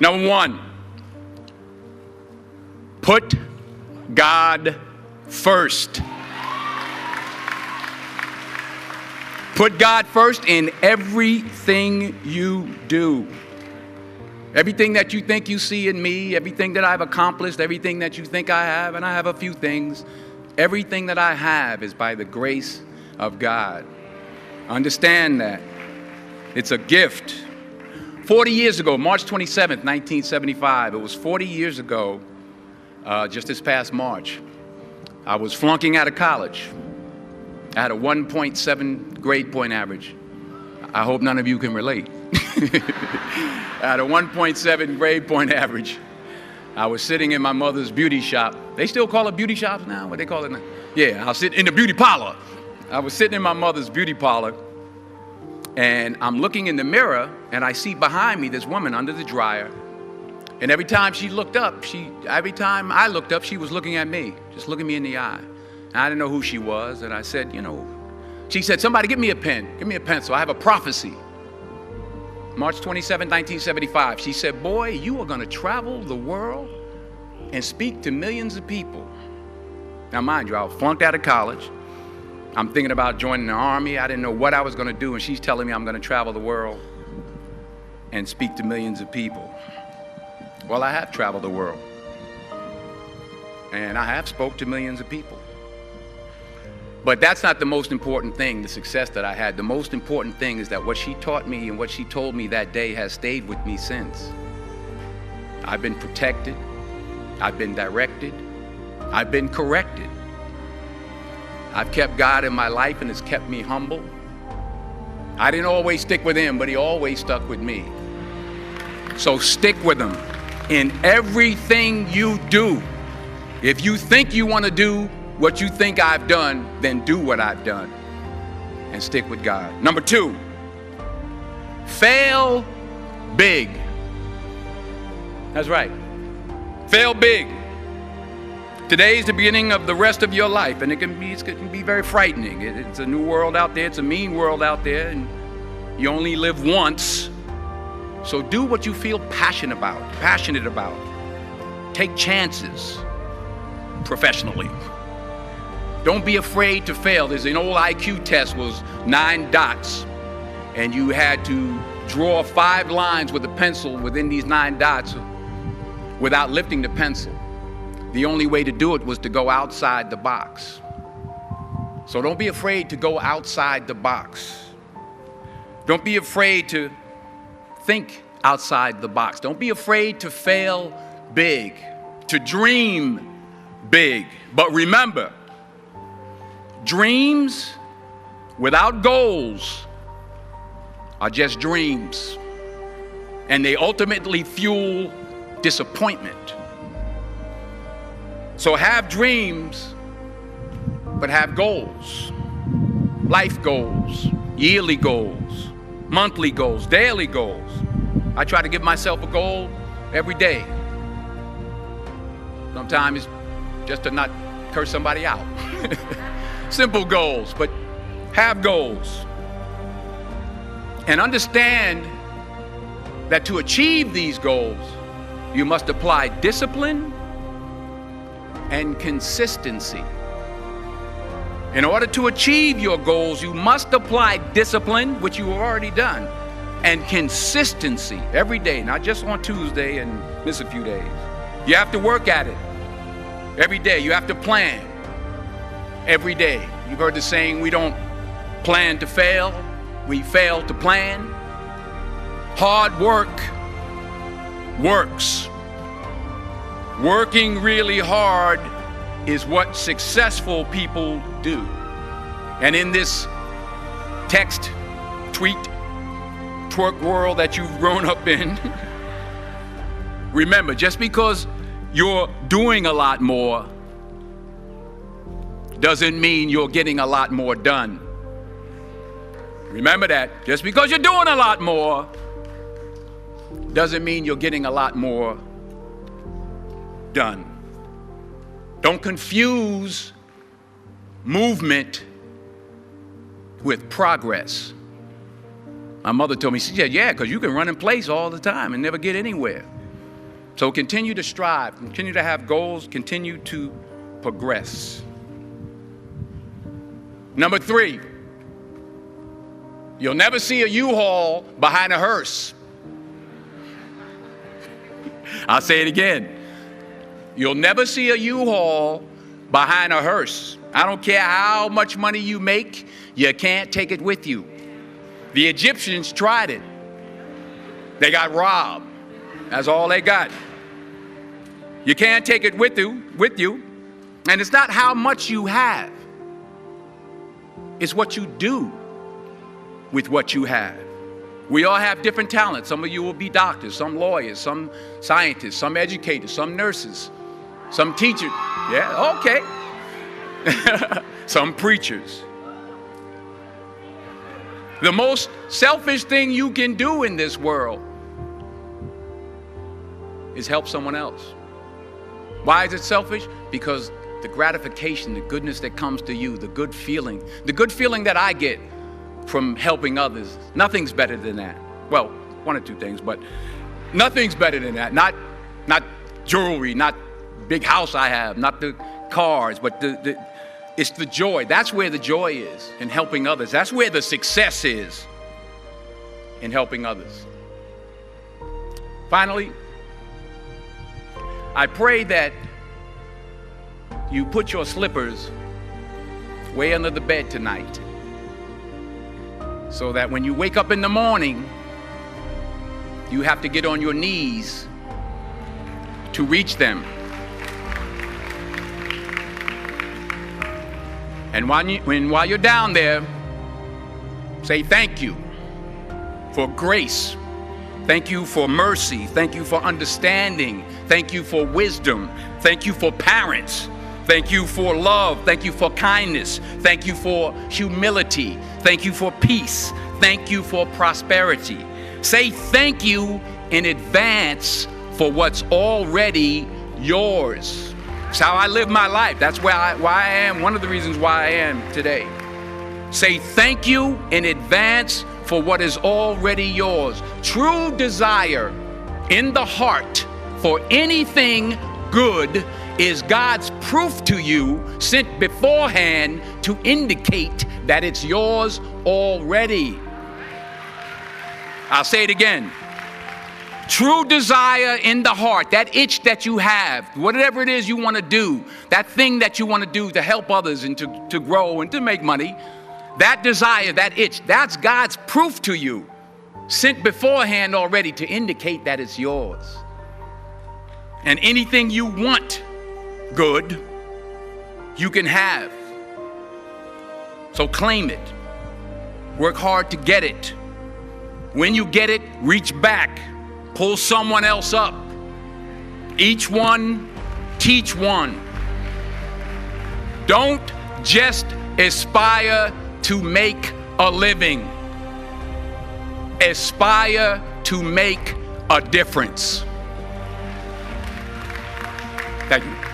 Number one, put God first. Put God first in everything you do. Everything that you think you see in me, everything that I've accomplished, everything that you think I have, and I have a few things, everything that I have is by the grace of God. Understand that. It's a gift. 40 years ago, March 27th, 1975, it was 40 years ago, just this past March, I was flunking out of college. I had a 1.7 grade point average. I hope none of you can relate. I had a 1.7 grade point average. I was sitting in my mother's beauty shop. They still call it beauty shops now? What they call it now? Yeah, I was sitting in the beauty parlor. I was sitting in my mother's beauty parlor, and I'm looking in the mirror, and I see behind me this woman under the dryer. And every time she looked up, every time I looked up, she was looking at me, just looking me in the eye. And I didn't know who she was, and I said, she said, somebody give me a pen, give me a pencil, I have a prophecy. March 27, 1975, she said, boy, you are gonna travel the world and speak to millions of people. Now mind you, I was flunked out of college. I'm thinking about joining the army. I didn't know what I was gonna do, and she's telling me I'm gonna travel the world and speak to millions of people. Well, I have traveled the world, and I have spoke to millions of people. But that's not the most important thing, the success that I had. The most important thing is that what she taught me and what she told me that day has stayed with me since. I've been protected, I've been directed, I've been corrected. I've kept God in my life, and it's kept me humble. I didn't always stick with him, but he always stuck with me. So stick with him in everything you do. If you think you want to do what you think I've done, then do what I've done and stick with God. Number two, fail big. That's right. Fail big. Today is the beginning of the rest of your life, and it can be very frightening. It's a new world out there. It's a mean world out there, and you only live once. So do what you feel passionate about. Take chances professionally. Don't be afraid to fail. There's an old IQ test, was 9 dots, and you had to draw 5 lines with a pencil within these 9 dots without lifting the pencil. The only way to do it was to go outside the box. So don't be afraid to go outside the box. Don't be afraid to think outside the box. Don't be afraid to fail big, to dream big. But remember, dreams without goals are just dreams, and they ultimately fuel disappointment. So have dreams, but have goals. Life goals, yearly goals, monthly goals, daily goals. I try to give myself a goal every day. Sometimes it's just to not curse somebody out. Simple goals, but have goals. And understand that to achieve these goals, you must apply discipline and consistency. In order to achieve your goals, you must apply discipline, which you have already done, and consistency every day, not just on Tuesday and miss a few days. You have to work at it every day. You have to plan every day. You've heard the saying, we don't plan to fail, we fail to plan. Hard work works. Working really hard is what successful people do. And in this text, tweet, twerk world that you've grown up in, remember, just because you're doing a lot more doesn't mean you're getting a lot more done. Remember that. Just because you're doing a lot more doesn't mean you're getting a lot more done. Don't confuse movement with progress. My mother told me, she said, yeah, because you can run in place all the time and never get anywhere. So continue to strive, continue to have goals, continue to progress. Number 3, you'll never see a U-Haul behind a hearse. I'll say it again. You'll never see a U-Haul behind a hearse. I don't care how much money you make, you can't take it with you. The Egyptians tried it. They got robbed. That's all they got. You can't take it with you. And it's not how much you have. It's what you do with what you have. We all have different talents. Some of you will be doctors, some lawyers, some scientists, some educators, some nurses, some teachers. Yeah, okay. Some preachers. The most selfish thing you can do in this world is help someone else. Why is it selfish? Because the gratification, the goodness that comes to you, the good feeling that I get from helping others, nothing's better than that. Well, one or two things, but nothing's better than that. Not jewelry, not big house I have, not the cars, but it's the joy. That's where the joy is, in helping others. That's where the success is, in helping others. Finally, I pray that you put your slippers way under the bed tonight, so that when you wake up in the morning, you have to get on your knees to reach them. And while you're down there, say thank you for grace. Thank you for mercy. Thank you for understanding. Thank you for wisdom. Thank you for parents. Thank you for love. Thank you for kindness. Thank you for humility. Thank you for peace. Thank you for prosperity. Say thank you in advance for what's already yours. It's how I live my life. That's why I am, one of the reasons why I am today. Say thank you in advance for what is already yours. True desire in the heart for anything good is God's proof to you, sent beforehand to indicate that it's yours already. I'll say it again. True desire in the heart, that itch that you have, whatever it is you want to do, that thing that you want to do to help others and to grow and to make money, that desire, that itch, that's God's proof to you, sent beforehand already to indicate that it's yours. And anything you want good, you can have. So claim it. Work hard to get it. When you get it, reach back. Pull someone else up. Each one, teach one. Don't just aspire to make a living. Aspire to make a difference. Thank you.